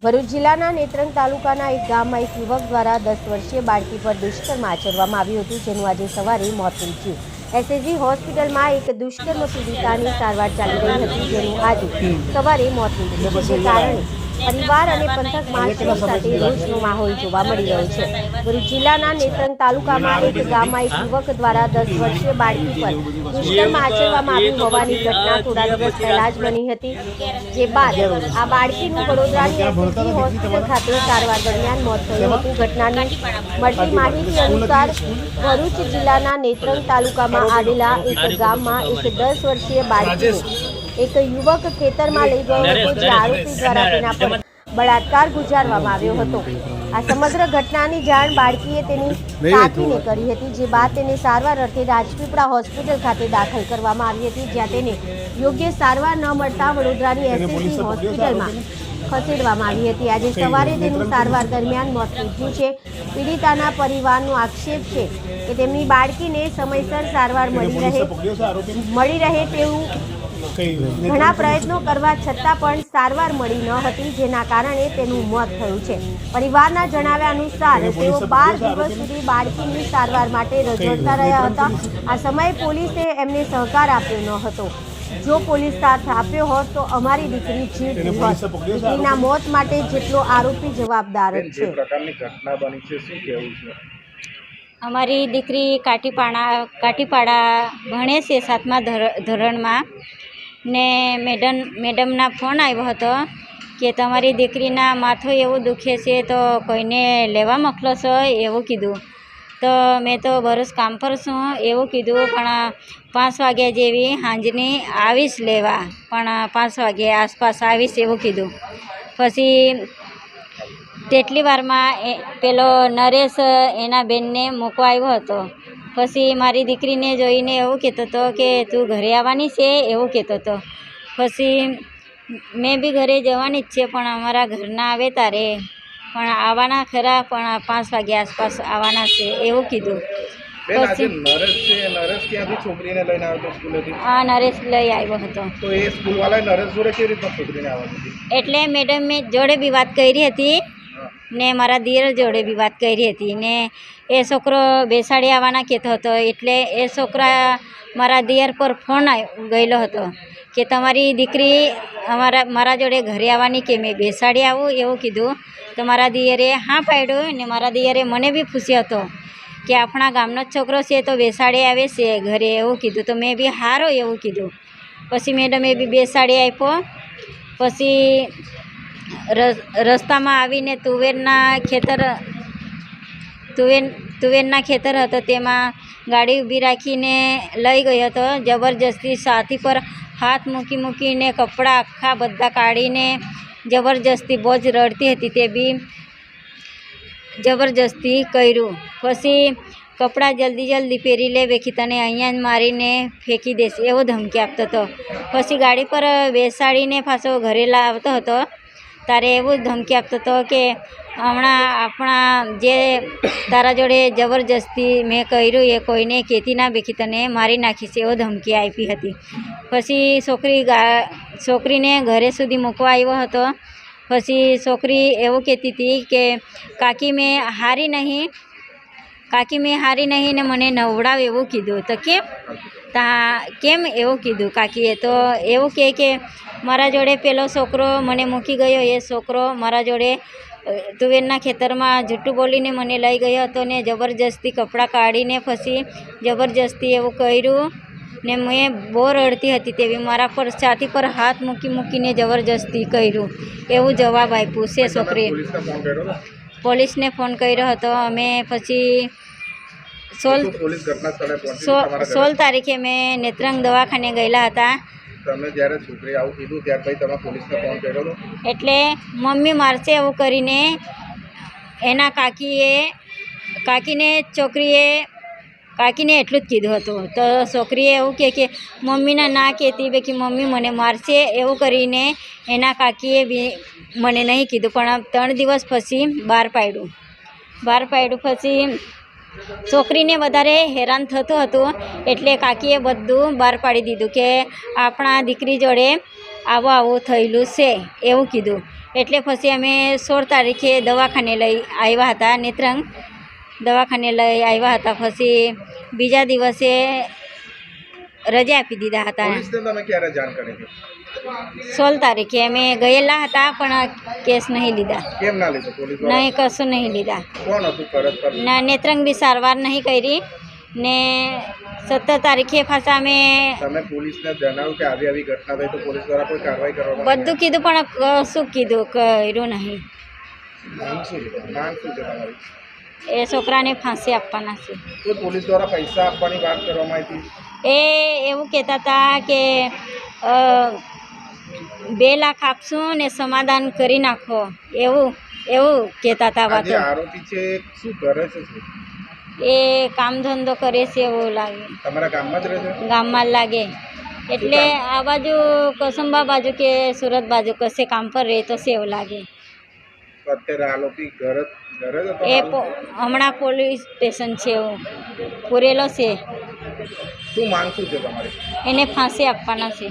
ભરૂચ જિલ્લાના નેત્રંગ તાલુકાના એક ગામમાં એક યુવક દ્વારા 10 વર્ષીય બાળકી પર દુષ્કર્મ આચરવામાં આવ્યું હતું, જેનું આજે સવારે મોત નીપજ્યું। એસએજી હોસ્પિટલમાં એક દુષ્કર્મ પીડિતાની સારવાર ચાલી રહી હતી, જેનું આજે સવારે મોત નીપજ્યું, જે કારણે પરિવાર અને પંથકમાં શોક સાથે રોષનો માહોલ જોવા મળી રહ્યો છે। ભરૂચ જિલ્લાના નેત્રંગ તાલુકામાં એક ગામમાં એક યુવક દ્વારા 10 વર્ષીય બાળકી પર દુષ્કર્મ આચરવામાં આવ્યું હોવાની ઘટના થોડા દિવસ પહેલા જ બની હતી, જે બાદ આ બાળકીનું વડોદરાની એસએજી હોસ્પિટલ ખાતે સારવાર દરમિયાન મોત થયું હતું। ઘટનાની મળતી માહિતી અનુસાર ભરૂચ જિલ્લાના નેત્રંગ તાલુકામાં આવેલા એક ગામમાં એક 10 વર્ષીય બાળકીને એક યુવક ખેતરમાં લઈ ગયો હતો, જે આરોપી દ્વારા તેના પર બળાત્કાર ગુજારવામાં આવ્યો હતો। આ સમગ્ર ઘટનાની જાણ બાળકીએ તેની કાકીને કરી હતી, જે બાદ તેને સારવાર અર્થે રાજપીપળા હોસ્પિટલ ખાતે દાખલ કરવામાં આવી હતી, જ્યાં તેને યોગ્ય સારવાર ન મળતા વડોદરાની એસએજી હોસ્પિટલમાં ખસેડવામાં આવી હતી। આજે સવારે તેનું સારવાર દરમિયાન મોત નીપજ્યું છે। પીડિતાના પરિવારનો આક્ષેપ છે કે તેમની બાળકીને સમયસર સારવાર મળી રહે તેવું ઘણા પ્રયત્નો કરવા છતાં પણ સારવાર મળી ન હતી, જેના કારણે તેનું મોત થયું છે। પરિવારના જણાવ્યા અનુસાર તેઓ 12 દિવસ સુધી બાળકીની સારવાર માટે રઝળતા રહ્યા હતા। આ સમયે પોલીસે એમને સહકાર આપ્યો ન હતો। જો પોલીસ સાથ આપ્યો હોત તો અમારી દીકરી જીવતી હોત। દીકરીના મોત માટે જેટલો આરોપી જવાબદાર જ છે। અમારી દીકરી કાટીપાડા ભણે છે 7મા ધોરણમાં ને મેડમના ફોન આવ્યો હતો કે તમારી દીકરીના માથું એવું દુખે છે તો કોઈને લેવા મોકલો છો એવું કીધું। તો મેં તો ભરૂચ કામ પર છું એવું કીધું, પણ 5 વાગ્યા જેવી સાંજની આવીશ લેવા, પણ 5 વાગ્યા આસપાસ આવીશ એવું કીધું। પછી તેટલી વારમાં પેલો નરેશ એના બેનને મૂકવા આવ્યો હતો। પછી મારી દીકરીને જોઈને એવું કહેતો હતો કે તું ઘરે આવવાની છે એવું કહેતો હતો। પછી મેં બી ઘરે જવાની જ છે, પણ અમારા ઘરના આવે તારે પણ આવવાના ખરા, પણ 5 વાગ્યા આસપાસ આવવાના છે એવું કીધું। પછી હા, નરેશ લઈ આવ્યો હતો। એટલે મેડમે જોડે બી વાત કરી હતી ને મારા દિયર જોડે બી વાત કરી હતી ને એ છોકરો બેસાડી આવવાના કહેતો હતો, એટલે એ છોકરા મારા દિયર પર ફોન ગયેલો હતો કે તમારી દીકરી મારા જોડે ઘરે આવવાની કે મેં બેસાડી આવું એવું કીધું। તો મારા દિયરે હા પાડ્યું ને મારા દિયરે મને બી પૂછ્યો હતો કે આપણા ગામનો જ છોકરો છે તો બેસાડી આવે છે ઘરે એવું કીધું। તો મેં બી હારો એવું કીધું। પછી મેડમે બી બેસાડી આપ્યો। પછી રસ્તામાં આવીને તુવેરના ખેતર હતો, તેમાં ગાડી ઊભી રાખીને લઈ ગયો હતો। જબરજસ્તી છાતી પર હાથ મૂકીને કપડાં આખા બધા કાઢીને જબરજસ્તી બહુ જ રડતી હતી, તે બી જબરજસ્તી કર્યું। પછી કપડાં જલ્દી પહેરી લે બેખી તને અહીંયા જ મારીને ફેંકી દેશે એવો ધમકી આપતો હતો। પછી ગાડી પર બેસાડીને પાછો ઘરે લાવતો હતો તારે એવું ધમકી આપતો હતો કે હમણાં આપણા જે તારા જોડે જબરજસ્તી મેં કર્યું એ કોઈને કહેતી ના બેખી તને મારી નાખીશ એવો ધમકી આપી હતી। પછી છોકરીને ઘરે સુધી મૂકવા આવ્યો હતો। પછી છોકરી એવું કહેતી હતી કે કાકી મેં હારી નહીં ને મને નવડાવ એવું કીધું। તો કેમ એવું કીધું કાકીએ? તો એવું કહે કે મારા જોડે પેલો છોકરો મને મૂકી ગયો, એ છોકરો મારા જોડે તુવેરના ખેતરમાં જૂઠું બોલીને મને લઈ ગયો હતો ને જબરજસ્તી કપડાં કાઢીને પછી જબરજસ્તી એવું કર્યું ને મેં બહુ રડતી હતી તેવી મારા પર છાતી પર હાથ મૂકીને જબરજસ્તી કર્યું એવું જવાબ આપ્યું છે છોકરીએ। પોલીસને ફોન કર્યો હતો અમે। પછી 16 તારીખે મેં નેત્રંગ દવાખાને ગયેલા હતા। તમે જ્યારે છોકરી આવું કીધું ત્યાર પછી તમે પોલીસને ફોન કર્યો હતો? એટલે મમ્મી મારશે એવું કરીને એના કાકીને એટલું જ કીધું હતું। તો છોકરીએ એવું કહે કે મમ્મીને ના કહેતી બે કે મમ્મી મને મારશે એવું કરીને એના કાકીએ બી મને નહીં કીધું, પણ 3 દિવસ પછી બહાર પાડ્યું। પછી છોકરીને વધારે હેરાન થતું હતું એટલે કાકીએ બધું બહાર પાડી દીધું કે આપણા દીકરી જોડે આવું થયેલું છે એવું કીધું। એટલે પછી અમે 16 તારીખે દવાખાને લઈ આવ્યા હતા, નેત્રંગ દવાખાને લઈ આવ્યા હતા. પછી બીજા દિવસે રજા આપી દીધા હતા. પોલીસને તમે ક્યારે જાણ કરી હતી? 16 તારીખે અમે ગયેલા હતા, પણ કેસ નહીં લીધા. કેમ ના લીધો પોલીસ નહીં, કશું નહીં લીધા. કોણ હતું ફરજ પર? ના, નેત્રંગ બી સારવાર નહીં કરી ને 17 તારીખે પાછા અમે તમે પોલીસને જણાવ્યું કે આવી આવી ઘટના થઈ તો પોલીસ દ્વારા કોઈ કાર્યવાહી કરવામાં બધું કીધું, પણ કશું કીધું કર્યું નહીં. માંગ શું છે તમારી? એ છોકરાને ફાંસી આપવાના છે. તો પોલીસ દ્વારા પૈસા આપવાની વાત કરવામાં આવી હતી. એ એવું કહેતા હતા કે 2 લાખ આપશું ને સમાધાન કરી નાખો, એવું કહેતા હતા. આ જે વાતો આરોપી છે શું કરે છે શું? એ કામ ધંધો કરે છે એવું લાગે, તમારા ગામમાં જ રહે છે? ગામમાં જ લાગે. એટલે આ બાજુ કસુંબા બાજુ કે સુરત બાજુ કશે કામ પર રહેતો છે એવું લાગે. તો અત્યારે આરોપી ઘરે જ હતો? એ હમણાં પોલીસ સ્ટેશન છે એવું પૂરેલો છે. શું માંગ શું છે તમારી? એને ફાંસી આપવાના છે.